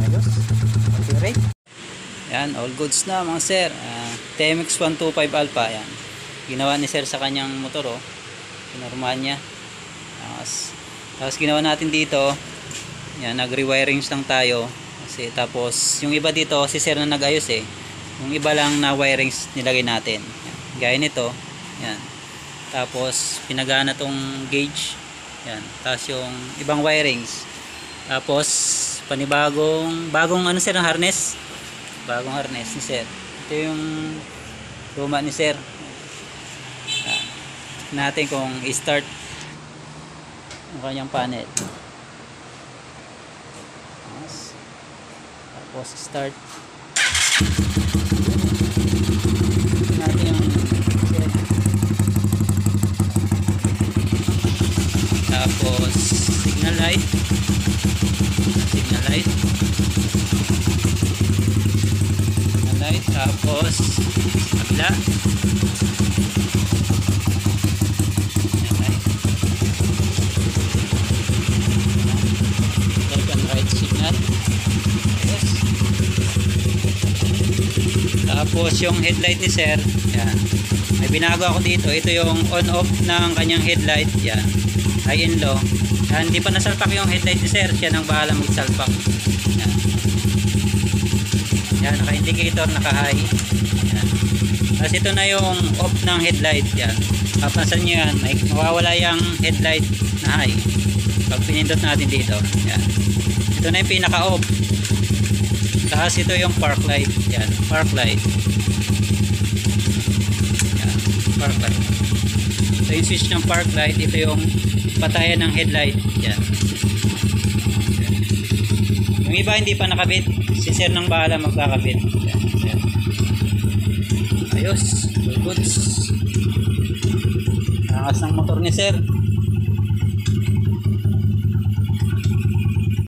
Ayos. Okay. Yan, all goods na mga sir. TMX 125 Alpha. Yan. Ginawa ni sir sa kanyang motor, oh. Pinormahan niya. Tapos ginawa natin dito. Yan, nag-rewirings lang tayo. Kasi tapos yung iba dito si sir na nag-ayos eh. Yung iba lang na wirings nilagay natin. Yan. Gaya nito. Yan. Tapos pinagana tong gauge. Yan. Tapos yung ibang wirings. Tapos bagong ano sir ng harness. Bagong harness ni sir. Ito yung luma ni sir. Yan. Natin kung i-start ang kanyang panel. Tapos start natin yung tapos signal light tapos kabila left and right signal. Yes. Tapos yung headlight ni sir, yan. May binago ako dito. Ito yung on off ng kanyang headlight. Yan. High and low. Yan. Hindi pa nasalpak yung headlight ni sir. Siya nang bahala magsalpak. Yan. Yan. Naka-indicator, naka-high. Yan. Tapos ito na yung off ng headlight. Yan. Papansin nyo yan. May mawawala yung headlight na high. Pag pinindot natin dito. Yan. Ito na yung pinaka-off. Tapos ito yung park light. Yan, park light. Yan, park light. So yung switch ng park light, ito yung patayan ng headlight. Yan. Yung iba hindi pa nakabit, si sir nang bahala magkakabit. Yan. Yan. Ayos, all goods. Angas ng motor ni sir.